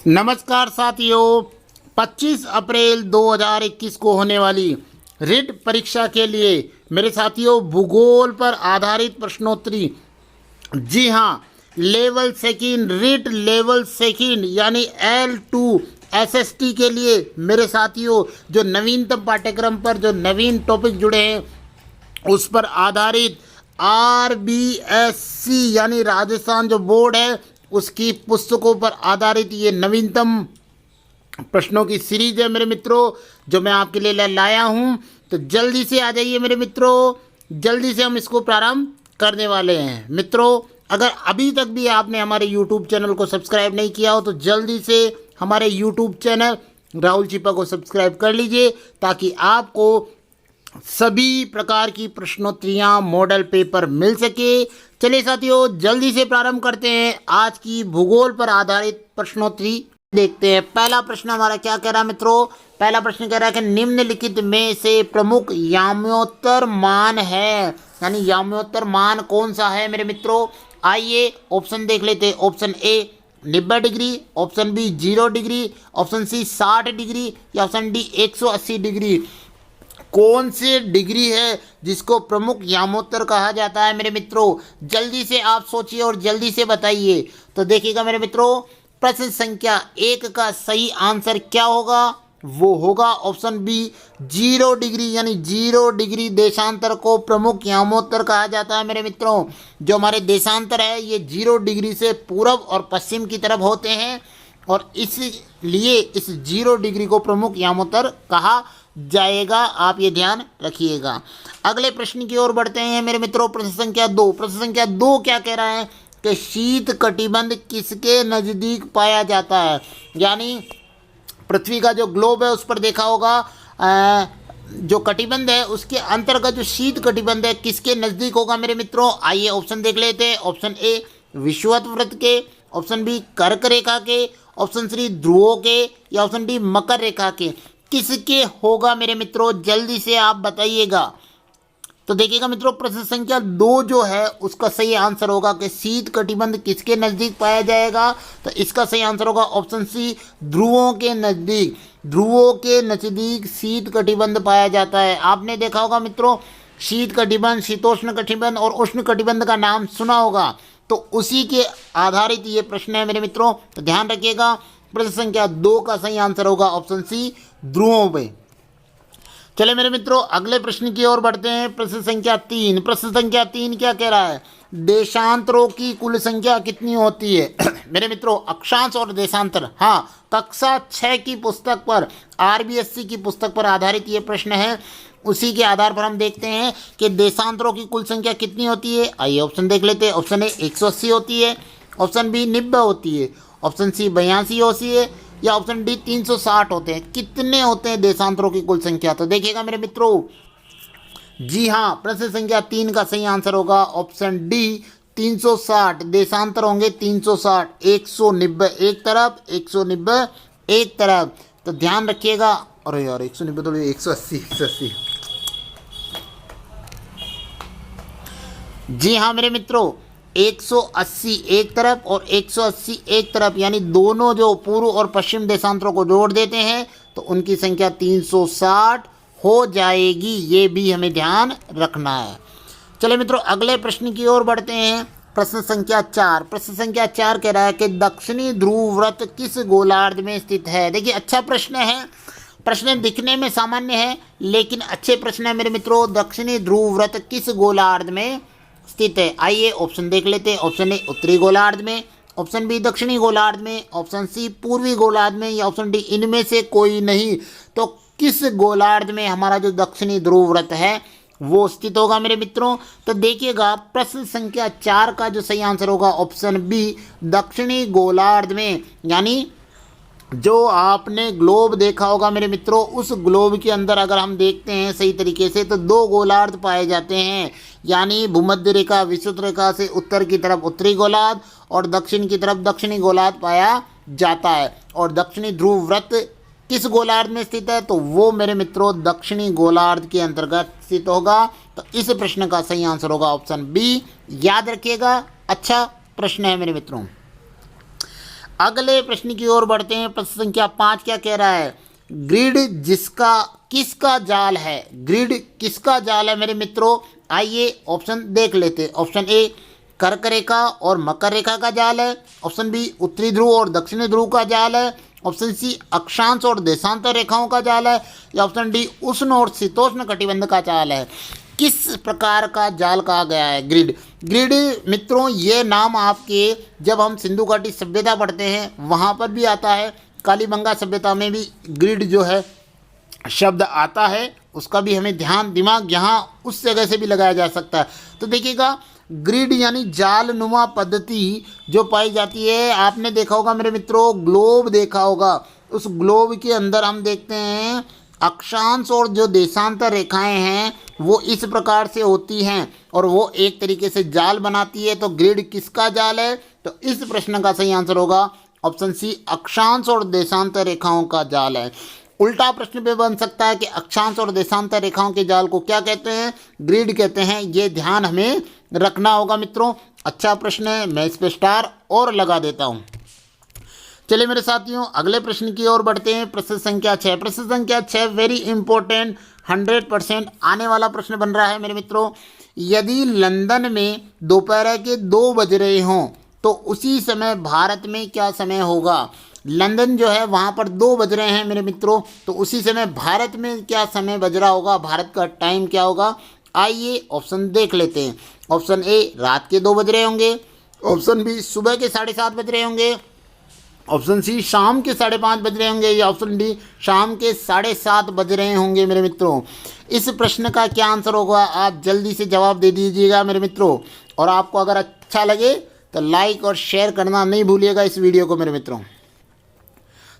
नमस्कार साथियों, 25 अप्रैल 2021 को होने वाली रिट परीक्षा के लिए मेरे साथियों भूगोल पर आधारित प्रश्नोत्तरी, जी हाँ, level second writ level second यानी L2 SST के लिए मेरे साथियों जो नवीनतम पाठ्यक्रम पर जो नवीन टॉपिक जुड़े हैं उस पर आधारित RBSC यानी राजस्थान जो बोर्ड है उसकी पुस्तकों पर आधारित ये नवीनतम प्रश्नों की सीरीज है मेरे मित्रों, जो मैं आपके लिए लाया हूं। तो जल्दी से आ जाइए मेरे मित्रों, जल्दी से हम इसको प्रारंभ करने वाले हैं। मित्रों, अगर अभी तक भी आपने हमारे YouTube चैनल को सब्सक्राइब नहीं किया हो तो जल्दी से हमारे YouTube चैनल राहुल चिपा को सब्सक्राइब कर लीजिए ताकि आपको सभी प्रकार की प्रश्नोत्तरियां मॉडल पेपर मिल सके। चलिए साथियों, जल्दी से प्रारंभ करते हैं आज की भूगोल पर आधारित प्रश्नोत्तरी। देखते हैं पहला प्रश्न हमारा क्या कह रहा है मित्रों। पहला प्रश्न कह रहा है कि निम्नलिखित में से प्रमुख याम्योत्तर मान है, यानी याम्योत्तर मान कौन सा है मेरे मित्रों। आइए ऑप्शन देख लेते हैं। Option A 90 degree, option B 0 degree, option C 60 degree या ऑप्शन डी 180 डिग्री। कौन से डिग्री है जिसको प्रमुख यामोत्तर कहा जाता है मेरे मित्रों। जल्दी से आप सोचिए और जल्दी से बताइए। तो देखिएगा मेरे मित्रों, प्रश्न संख्या 1 का सही आंसर क्या होगा, वो होगा ऑप्शन बी 0 डिग्री, यानी 0 डिग्री देशांतर को प्रमुख यामोत्तर कहा जाता है मेरे मित्रों। जो हमारे देशांतर है ये 0 डिग्री से पूर्व और पश्चिम की तरफ होते हैं और इसलिए इस 0 डिग्री को प्रमुख यामोत्तर कहा जाएगा। आप ये ध्यान रखिएगा। अगले प्रश्न की ओर बढ़ते हैं मेरे मित्रों। प्रश्न संख्या 2। प्रश्न संख्या 2 क्या कह रहा है कि शीत कटिबंध किसके नज़दीक पाया जाता है। यानी पृथ्वी का जो ग्लोब है उस पर देखा होगा जो कटिबंध है उसके अंतर्गत जो शीत कटिबंध है किसके नज़दीक होगा मेरे मित्रों। आइए ऑप्शन देख लेते हैं। ऑप्शन ए विषुवत वृत्त के, ऑप्शन बी कर्क रेखा के, ऑप्शन सी ध्रुवों के या ऑप्शन डी मकर रेखा के। किसके होगा मेरे मित्रों, जल्दी से आप बताइएगा। तो देखिएगा मित्रों, प्रश्न संख्या 2 जो है उसका सही आंसर होगा कि शीत कटिबंध किसके नज़दीक पाया जाएगा। तो इसका सही आंसर होगा ऑप्शन सी ध्रुवों के नज़दीक। ध्रुवों के नज़दीक शीत कटिबंध पाया जाता है। आपने देखा होगा मित्रों, शीत कटिबंध, शीतोष्ण कटिबंध और उष्ण कटिबंध का नाम सुना होगा, तो उसी के आधारित ये प्रश्न है मेरे मित्रों। तो ध्यान रखिएगा, प्रश्न संख्या 2 का सही आंसर होगा ऑप्शन सी ध्रुवों पे। चले मेरे मित्रों, अगले प्रश्न की ओर बढ़ते हैं। प्रश्न संख्या 3। प्रश्न संख्या 3 क्या कह रहा है, देशांतरों की कुल संख्या कितनी होती है मेरे मित्रों। अक्षांश और देशांतर, हाँ, कक्षा 6 की पुस्तक पर, RBSC की पुस्तक पर आधारित ये प्रश्न है। उसी के आधार पर हम देखते हैं कि देशांतरों की कुल संख्या कितनी होती है। आइए ऑप्शन देख लेते हैं। ऑप्शन ए 180 होती है, ऑप्शन बी 90 होती है, ऑप्शन सी 82 होती है या ऑप्शन डी 360 होते हैं। कितने होते हैं देशांतरों की कुल संख्या। तो देखिएगा मेरे मित्रों, जी हाँ, प्रश्न संख्या 3 का सही आंसर होगा ऑप्शन डी 360 देशांतर होंगे। 360, 190 एक तरफ, 190 एक तरफ। तो ध्यान रखिएगा। अरे यार 190 तो 180। जी हाँ मेरे मित्रों, 180 एक तरफ और 180 एक तरफ, यानी दोनों जो पूर्व और पश्चिम देशांतरों को जोड़ देते हैं तो उनकी संख्या 360 हो जाएगी। ये भी हमें ध्यान रखना है। चलिए मित्रों, अगले प्रश्न की ओर बढ़ते हैं। प्रश्न संख्या 4। प्रश्न संख्या 4 कह रहा है कि दक्षिणी ध्रुव वृत्त किस गोलार्ध में स्थित है। देखिए अच्छा प्रश्न है, प्रश्न दिखने में सामान्य है लेकिन अच्छे प्रश्न है मेरे मित्रों। दक्षिणी ध्रुव वृत्त किस गोलार्ध में स्थित है। आइए ऑप्शन देख लेते हैं। ऑप्शन ए उत्तरी गोलार्ध में, ऑप्शन बी दक्षिणी गोलार्ध में, ऑप्शन सी पूर्वी गोलार्ध में या ऑप्शन डी इनमें से कोई नहीं। तो किस गोलार्ध में हमारा जो दक्षिणी ध्रुव वृत्त है वो स्थित होगा मेरे मित्रों। तो देखिएगा, प्रश्न संख्या 4 का जो सही आंसर होगा ऑप्शन बी दक्षिणी गोलार्ध में। यानी जो आपने ग्लोब देखा होगा मेरे मित्रों, उस ग्लोब के अंदर अगर हम देखते हैं सही तरीके से तो 2 गोलार्ध पाए जाते हैं। यानी भूमध्य रेखा विषुवत रेखा से उत्तर की तरफ उत्तरी गोलार्ध और दक्षिण की तरफ दक्षिणी गोलार्ध पाया जाता है। और दक्षिणी ध्रुव वृत्त किस गोलार्ध में स्थित है, तो वो मेरे मित्रों दक्षिणी गोलार्ध के अंतर्गत स्थित होगा। तो इस प्रश्न का सही आंसर होगा ऑप्शन बी। याद रखिएगा, अच्छा प्रश्न है मेरे मित्रों। अगले प्रश्न की ओर बढ़ते हैं। प्रश्न संख्या 5 क्या कह रहा है? ग्रिड किसका जाल है? ग्रिड किसका जाल है मेरे मित्रों? आइए ऑप्शन देख लेते हैं। ऑप्शन ए कर्क रेखा और मकर रेखा का जाल है। ऑप्शन बी उत्तरी ध्रुव और दक्षिणी ध्रुव का जाल है। ऑप्शन सी अक्षांश और देशांतर रेखाओं का जाल है। या ऑप्शन डी उष्ण और शीतोष्ण कटिबंध का जाल है। किस प्रकार का जाल कहा गया है ग्रिड? ग्रिड मित्रों ये नाम आपके जब हम सिंधु घाटी सभ्यता पढ़ते हैं वहाँ पर भी आता है, कालीबंगा सभ्यता में भी ग्रिड जो है शब्द आता है, उसका भी हमें दिमाग यहाँ उस जगह से भी लगाया जा सकता है। तो देखिएगा ग्रिड यानी जाल नुमा पद्धति जो पाई जाती है, आपने देखा होगा मेरे मित्रों, ग्लोब देखा होगा, उस ग्लोब के अंदर हम देखते हैं अक्षांश और जो देशांतर रेखाएं हैं वो इस प्रकार से होती हैं और वो एक तरीके से जाल बनाती है। तो ग्रिड किसका जाल है? तो इस प्रश्न का सही आंसर होगा ऑप्शन सी अक्षांश और देशांतर रेखाओं का जाल है। उल्टा प्रश्न पे बन सकता है कि अक्षांश और देशांतर रेखाओं के जाल को क्या कहते हैं? ग्रिड कहते हैं। ये ध्यान हमें रखना होगा मित्रों। अच्छा प्रश्न है, मैं इस पे स्टार और लगा देता हूँ। चलिए मेरे साथियों अगले प्रश्न की ओर बढ़ते हैं। प्रश्न संख्या 6। प्रश्न संख्या 6 वेरी इंपॉर्टेंट 100% आने वाला प्रश्न बन रहा है मेरे मित्रों। यदि लंदन में दोपहर के 2 बज रहे हों तो उसी समय भारत में क्या समय होगा? लंदन जो है वहाँ पर 2 बज रहे हैं मेरे मित्रों, तो उसी समय भारत में क्या समय बज रहा होगा? भारत का टाइम क्या होगा? आइए ऑप्शन देख लेते हैं। ऑप्शन ए रात के 2 बज रहे होंगे। ऑप्शन बी सुबह के 7:30 बज रहे होंगे। ऑप्शन सी शाम के 5:30 बज रहे होंगे। या ऑप्शन डी शाम के 7:30 बज रहे होंगे मेरे मित्रों। इस प्रश्न का क्या आंसर होगा? आप जल्दी से जवाब दे दीजिएगा मेरे मित्रों। और आपको अगर अच्छा लगे तो लाइक और शेयर करना नहीं भूलिएगा इस वीडियो को मेरे मित्रों।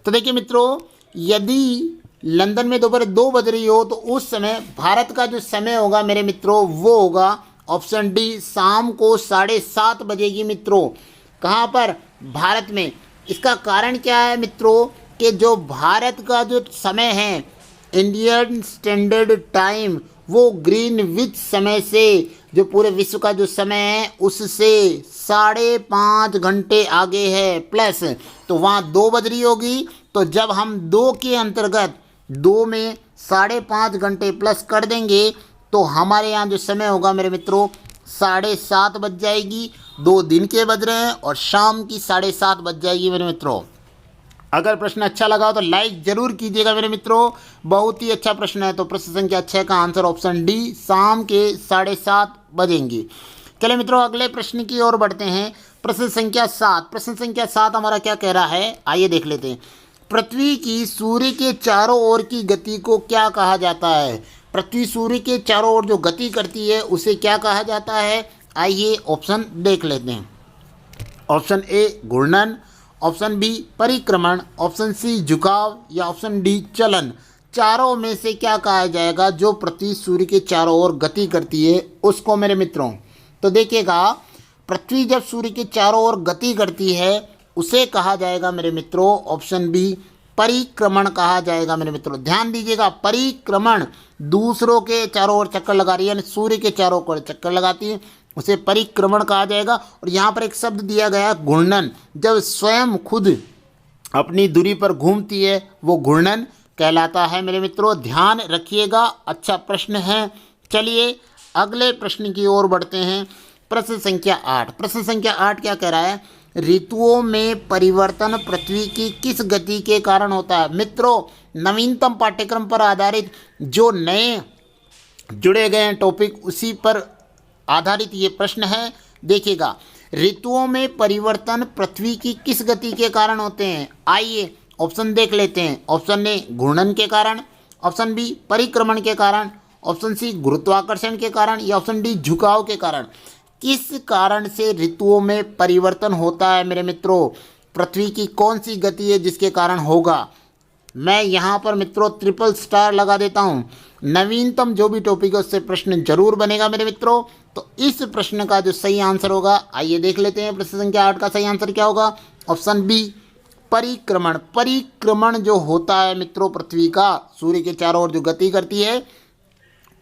तो देखिए मित्रों, यदि लंदन में दोपहर 2 बज रही हो तो उस समय भारत का जो समय होगा मेरे मित्रों वो होगा ऑप्शन डी शाम को 7:30 बजेगी मित्रों। कहाँ पर? भारत में। इसका कारण क्या है मित्रों कि जो भारत का जो समय है इंडियन स्टैंडर्ड टाइम वो ग्रीनविच समय से जो पूरे विश्व का जो समय है उससे 5.5 घंटे आगे है प्लस, तो वहाँ 2 बज रही होगी। तो जब हम 2 के अंतर्गत 2 में 5.5 घंटे प्लस कर देंगे तो हमारे यहाँ जो समय होगा मेरे मित्रों 7:30 बज जाएगी। 2 दिन के बज रहे हैं और शाम की 7:30 बज जाएगी मेरे मित्रों। अगर प्रश्न अच्छा लगा हो तो लाइक जरूर कीजिएगा मेरे मित्रों, बहुत ही अच्छा प्रश्न है। तो प्रश्न संख्या 6 का आंसर ऑप्शन डी शाम के 7:30 बजेंगे। चलिए मित्रों अगले प्रश्न की ओर बढ़ते हैं। प्रश्न संख्या 7। प्रश्न संख्या 7 हमारा क्या कह रहा है, आइए देख लेते हैं। पृथ्वी की सूर्य के चारों ओर की गति को क्या कहा जाता है? पृथ्वी सूर्य के चारों ओर जो गति करती है उसे क्या कहा जाता है? आइए ऑप्शन देख लेते हैं। ऑप्शन ए घूर्णन, ऑप्शन बी परिक्रमण, ऑप्शन सी झुकाव या ऑप्शन डी चलन। चारों में से क्या कहा जाएगा जो पृथ्वी सूर्य के चारों ओर गति करती है उसको मेरे मित्रों? तो देखिएगा पृथ्वी जब सूर्य के चारों ओर गति करती है उसे कहा जाएगा मेरे मित्रों ऑप्शन बी परिक्रमण कहा जाएगा मेरे मित्रों। ध्यान दीजिएगा, परिक्रमण दूसरों के चारों ओर चक्कर लगा रही है, यानी सूर्य के चारों ओर चक्कर लगाती है, उसे परिक्रमण कहा जाएगा। और यहाँ पर एक शब्द दिया गया घूर्णन, जब स्वयं खुद अपनी दूरी पर घूमती है वो घूर्णन कहलाता है मेरे मित्रों। ध्यान रखिएगा, अच्छा प्रश्न है। चलिए अगले प्रश्न की ओर बढ़ते हैं। प्रश्न संख्या 8। प्रश्न संख्या 8 क्या कह रहा है? ऋतुओं में परिवर्तन पृथ्वी की किस गति के कारण होता है? मित्रों नवीनतम पाठ्यक्रम पर आधारित जो नए जुड़े गए हैं टॉपिक उसी पर आधारित ये प्रश्न है। देखिएगा ऋतुओं में परिवर्तन पृथ्वी की किस गति के कारण होते हैं? आइए ऑप्शन देख लेते हैं। ऑप्शन ए घूर्णन के कारण, ऑप्शन बी परिक्रमण के कारण, ऑप्शन सी गुरुत्वाकर्षण के कारण या ऑप्शन डी झुकाव के कारण। किस कारण से ऋतुओं में परिवर्तन होता है मेरे मित्रों? पृथ्वी की कौन सी गति है जिसके कारण होगा? मैं यहाँ पर मित्रों ट्रिपल स्टार लगा देता हूँ। नवीनतम जो भी टॉपिक है उससे प्रश्न जरूर बनेगा मेरे मित्रों। तो इस प्रश्न का जो सही आंसर होगा आइए देख लेते हैं। प्रश्न संख्या 8 का सही आंसर क्या होगा? ऑप्शन बी परिक्रमण। परिक्रमण जो होता है मित्रों पृथ्वी का सूर्य के चारों ओर जो गति करती है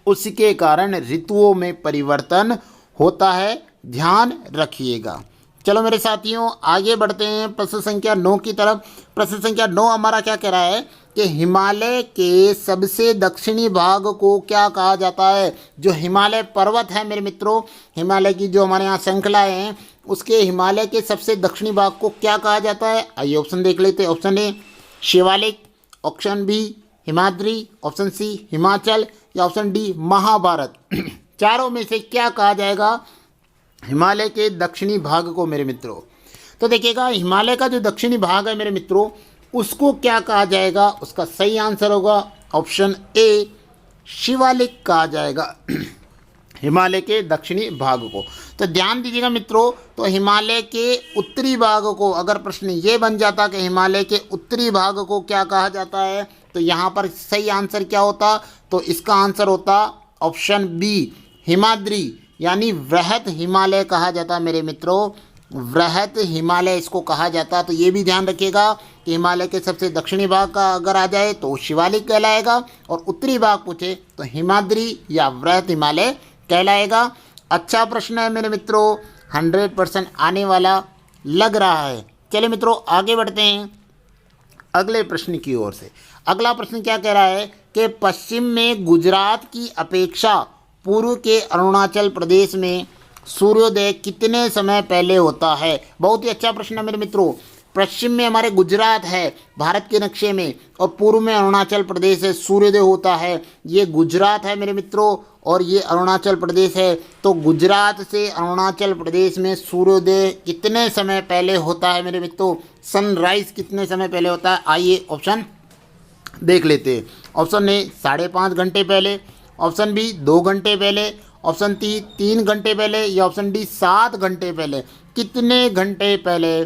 उसके कारण ऋतुओं में परिवर्तन होता है, ध्यान रखिएगा। चलो मेरे साथियों आगे बढ़ते हैं प्रश्न संख्या 9 की तरफ। प्रश्न संख्या 9 हमारा क्या कह रहा है कि हिमालय के सबसे दक्षिणी भाग को क्या कहा जाता है। जो हिमालय पर्वत है मेरे मित्रों, हिमालय की जो हमारे यहाँ श्रृंखलाएँ हैं, उसके हिमालय के सबसे दक्षिणी भाग को क्या कहा जाता है। आइए ऑप्शन देख लेते हैं। Option A Shivalik, option B Himadri, option C Himachal या ऑप्शन डी महाभारत। चारों में से क्या कहा जाएगा हिमालय के दक्षिणी भाग को मेरे मित्रों। तो देखिएगा हिमालय का जो दक्षिणी भाग है मेरे मित्रों, उसको क्या कहा जाएगा। उसका सही आंसर होगा ऑप्शन ए शिवालिक कहा जाएगा हिमालय के दक्षिणी भाग को। तो ध्यान दीजिएगा मित्रों, तो हिमालय के उत्तरी भाग को अगर प्रश्न ये बन जाता कि हिमालय के उत्तरी भाग को क्या कहा जाता है, तो यहाँ पर सही आंसर क्या होता। तो इसका आंसर होता ऑप्शन बी हिमाद्री, यानी वृहत हिमालय कहा जाता मेरे मित्रों, वृहत हिमालय इसको कहा जाता। तो ये भी ध्यान रखिएगा कि हिमालय के सबसे दक्षिणी भाग का अगर आ जाए तो शिवालिक कहलाएगा, और उत्तरी भाग पूछे तो हिमाद्री या वृहत हिमालय कहलाएगा। अच्छा प्रश्न है मेरे मित्रों, 100% आने वाला लग रहा है। चलिए मित्रों आगे बढ़ते हैं अगले प्रश्न की ओर से। अगला प्रश्न क्या कह रहा है कि पश्चिम में गुजरात की अपेक्षा पूर्व के अरुणाचल प्रदेश में सूर्योदय कितने समय पहले होता है। बहुत ही अच्छा प्रश्न है मेरे मित्रों। पश्चिम में हमारे गुजरात है भारत के नक्शे में, और पूर्व में अरुणाचल प्रदेश है, सूर्योदय होता है। ये गुजरात है मेरे मित्रों और ये अरुणाचल प्रदेश है। तो गुजरात से अरुणाचल प्रदेश में सूर्योदय कितने समय पहले होता है मेरे मित्रों, सनराइज कितने समय पहले होता है। आइए ऑप्शन देख लेते हैं। ऑप्शन ए 5.5 घंटे पहले, ऑप्शन बी 2 घंटे पहले, ऑप्शन 3 घंटे पहले या ऑप्शन डी 7 घंटे पहले। कितने घंटे पहले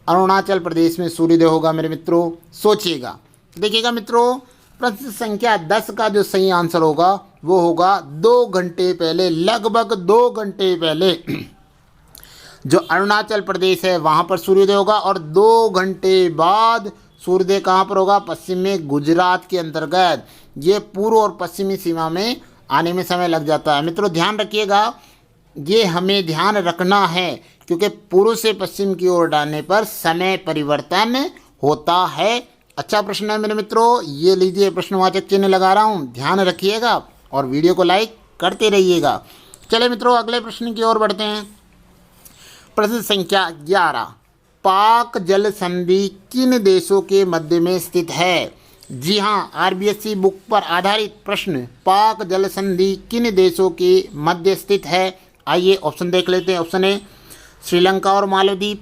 अरुणाचल प्रदेश में सूर्योदय होगा मेरे मित्रों, सोचिएगा। देखिएगा मित्रों, प्रश्न संख्या 10 का जो सही आंसर होगा वो होगा 2 घंटे पहले, लगभग 2 घंटे पहले जो अरुणाचल प्रदेश है वहाँ पर सूर्योदय होगा, और 2 घंटे बाद सूर्योदय कहाँ पर होगा, पश्चिम में गुजरात के अंतर्गत। ये पूर्व और पश्चिमी सीमा में आने में समय लग जाता है। मित्रों ध्यान रखिएगा, ये हमें ध्यान रखना है क्योंकि पूर्व से पश्चिम की ओर डालने पर समय परिवर्तन होता है। अच्छा प्रश्न है मेरे मित्रों, ये लीजिए प्रश्नवाचक चिन्ह लगा रहा हूँ, ध्यान रखिएगा और वीडियो को लाइक करते रहिएगा। चले मित्रों अगले प्रश्न की ओर बढ़ते हैं। प्रश्न संख्या 11, पाक जल संधि किन देशों के मध्य में स्थित है। जी हाँ, आरबीएससी बुक पर आधारित प्रश्न, पाक जल संधि किन देशों के मध्य स्थित है। आइए ऑप्शन देख लेते हैं। ऑप्शन ए श्रीलंका और मालदीव,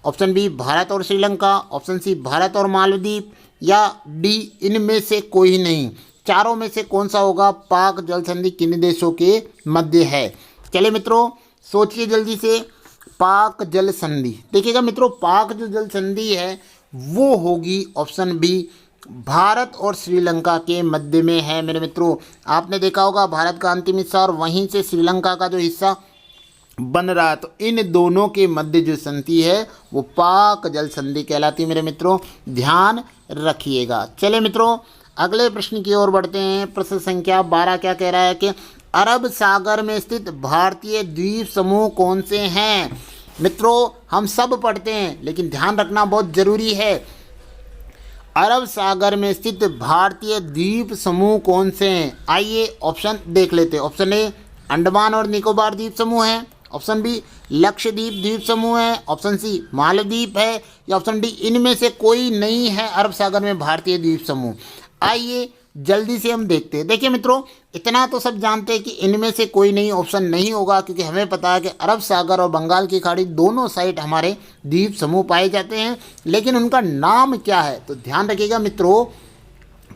ऑप्शन बी भारत और श्रीलंका, ऑप्शन सी भारत और मालदीव या डी इनमें से कोई नहीं। चारों में से कौन सा होगा, पाक जल संधि किन देशों के मध्य है। चलिए मित्रों सोचिए जल्दी से, पाक जल संधि। देखिएगा मित्रों, पाक जो जल संधि है वो होगी ऑप्शन बी भारत और श्रीलंका के मध्य में है मेरे मित्रों। आपने देखा होगा भारत का अंतिम हिस्सा और वहीं से श्रीलंका का जो हिस्सा बन रहा है, तो इन दोनों के मध्य जो संधि है वो पाक जल संधि कहलाती है मेरे मित्रों, ध्यान रखिएगा। चले मित्रों अगले प्रश्न की ओर बढ़ते हैं। प्रश्न संख्या 12 क्या कह रहा है कि अरब सागर में स्थित भारतीय द्वीप समूह कौन से हैं। मित्रों हम सब पढ़ते हैं लेकिन ध्यान रखना बहुत जरूरी है। अरब सागर में स्थित भारतीय द्वीप समूह कौन से हैं। आइए ऑप्शन देख लेते हैं। ऑप्शन ए अंडमान और निकोबार द्वीप समूह है, ऑप्शन बी लक्षद्वीप द्वीप समूह है, ऑप्शन सी मालदीव है या ऑप्शन डी इनमें से कोई नहीं है अरब सागर में भारतीय द्वीप समूह। आइए जल्दी से हम देखते हैं। देखिए मित्रों इतना तो सब जानते हैं कि इनमें से कोई नहीं ऑप्शन नहीं होगा, क्योंकि हमें पता है कि अरब सागर और बंगाल की खाड़ी दोनों साइड हमारे द्वीप समूह पाए जाते हैं, लेकिन उनका नाम क्या है। तो ध्यान रखिएगा मित्रों,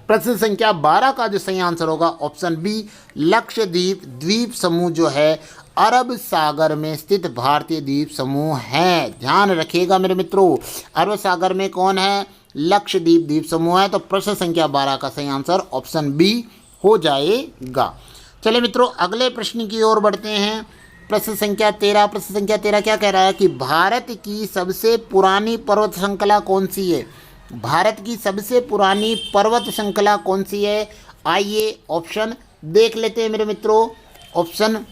प्रश्न संख्या 12 का जो सही आंसर होगा ऑप्शन बी लक्षद्वीप द्वीप समूह जो है अरब सागर में स्थित भारतीय द्वीप समूह है। ध्यान रखिएगा मेरे मित्रों, अरब सागर में कौन है, लक्षद्वीप द्वीप समूह है। तो प्रश्न संख्या 12 का सही आंसर ऑप्शन बी हो जाएगा। चलिए मित्रों अगले प्रश्न की ओर बढ़ते हैं। प्रश्न संख्या 13। प्रश्न संख्या 13 क्या कह रहा है कि भारत की सबसे पुरानी पर्वत श्रृंखला कौन सी है। भारत की सबसे पुरानी पर्वत श्रृंखला कौन सी है। आइए ऑप्शन देख लेते हैं मेरे मित्रों। ऑप्शन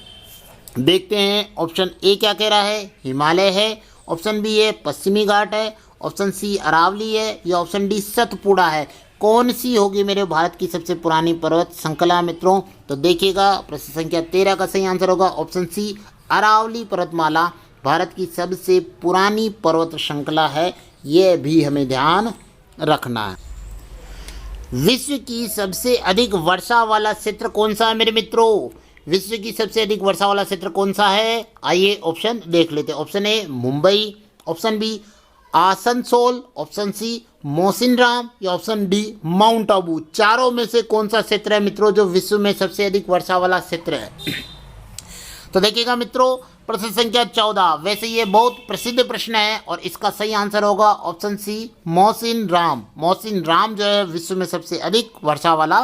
देखते हैं। ऑप्शन ए क्या कह रहा है, हिमालय है। ऑप्शन बी है पश्चिमी घाट है, ऑप्शन सी अरावली है, या ऑप्शन डी सतपुड़ा है। कौन सी होगी मेरे भारत की सबसे पुरानी पर्वत श्रृंखला मित्रों? तो देखिएगा प्रश्न संख्या 13 का सही आंसर होगा ऑप्शन सी अरावली पर्वतमाला भारत की सबसे पुरानी पर्वत श्रृंखला है। ये भी हमें ध्यान रखना है। विश्व की सबसे अधिक वर्षा वाला क्षेत्र कौन सा है मेरे मित्रों? विश्व की सबसे अधिक वर्षा वाला क्षेत्र कौन सा है? आइए ऑप्शन देख लेते हैं। Option A Mumbai, option B Asansol, option C Mawsynram, या ऑप्शन डी माउंट आबू। चारों में से कौन सा क्षेत्र है मित्रों जो विश्व में सबसे अधिक वर्षा वाला क्षेत्र है? तो देखिएगा मित्रों प्रश्न संख्या 14, वैसे ये बहुत प्रसिद्ध प्रश्न है और इसका सही आंसर होगा ऑप्शन सी मौसिनराम। मौसिनराम जो है विश्व में सबसे अधिक वर्षा वाला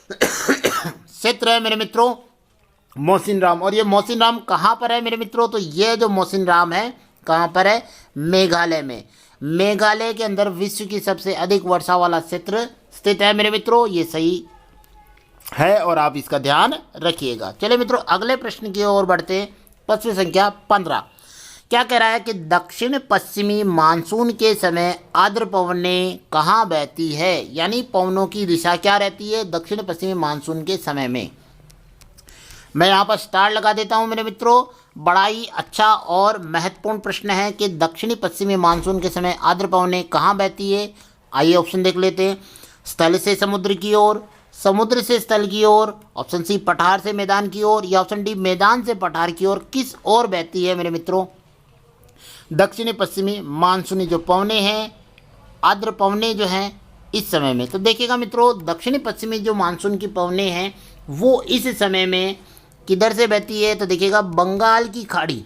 क्षेत्र है मेरे मित्रों, मौसिनराम। और ये मौसिनराम कहाँ पर है मेरे मित्रों? तो ये जो मौसिनराम है कहाँ पर है? मेघालय में। मेघालय के अंदर विश्व की सबसे अधिक वर्षा वाला क्षेत्र स्थित है मेरे मित्रों। ये सही है और आप इसका ध्यान रखिएगा। चलिए मित्रों अगले प्रश्न की ओर बढ़ते हैं। प्रश्न संख्या 15 क्या कह रहा है कि दक्षिण पश्चिमी मानसून के समय आर्द्र पवनें कहाँ बहती है? यानी पवनों की दिशा क्या रहती है दक्षिण पश्चिमी मानसून के समय में? मैं यहाँ पर स्टार लगा देता हूँ मेरे मित्रों। बड़ा ही अच्छा और महत्वपूर्ण प्रश्न है कि दक्षिणी पश्चिमी मानसून के समय आर्द्र पवनें कहाँ बहती है। आइए ऑप्शन देख लेते हैं। स्थल से समुद्र की ओर, समुद्र से स्थल की ओर, ऑप्शन सी पठार से मैदान की ओर, या ऑप्शन डी मैदान से पठार की ओर। किस ओर बहती है मेरे मित्रों दक्षिणी पश्चिमी मानसूनी जो पवनें हैं, आर्द्र पवनें जो हैं इस समय में? तो देखिएगा मित्रों दक्षिणी पश्चिमी जो मानसून की पवनें हैं वो इस समय में किधर से बहती है? तो देखिएगा बंगाल की खाड़ी,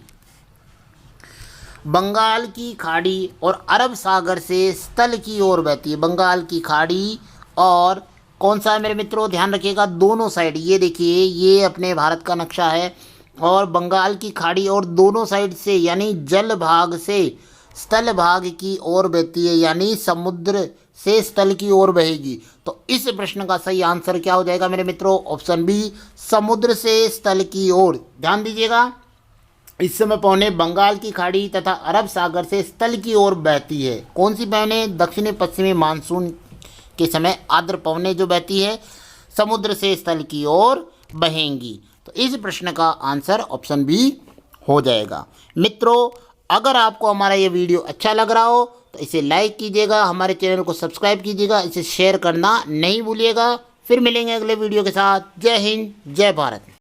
बंगाल की खाड़ी और अरब सागर से स्थल की ओर बहती है। बंगाल की खाड़ी और कौन सा है मेरे मित्रों? ध्यान रखिएगा दोनों साइड। ये देखिए ये अपने भारत का नक्शा है और बंगाल की खाड़ी और दोनों साइड से यानी जल भाग से स्थल भाग की ओर बहती है, यानी समुद्र से स्थल की ओर बहेगी। तो इस प्रश्न का सही आंसर क्या हो जाएगा मेरे मित्रों? ऑप्शन बी समुद्र से स्थल की ओर। ध्यान दीजिएगा इस समय पवनें बंगाल की खाड़ी तथा अरब सागर से स्थल की ओर बहती है। कौन सी पवनें? दक्षिणी पश्चिमी मानसून के समय आर्द्र पवनें जो बहती है समुद्र से स्थल की ओर बहेंगी। तो इस प्रश्न का आंसर ऑप्शन बी हो जाएगा। मित्रों अगर आपको हमारा ये वीडियो अच्छा लग रहा हो तो इसे लाइक कीजिएगा, हमारे चैनल को सब्सक्राइब कीजिएगा, इसे शेयर करना नहीं भूलिएगा। फिर मिलेंगे अगले वीडियो के साथ। जय हिंद, जय भारत।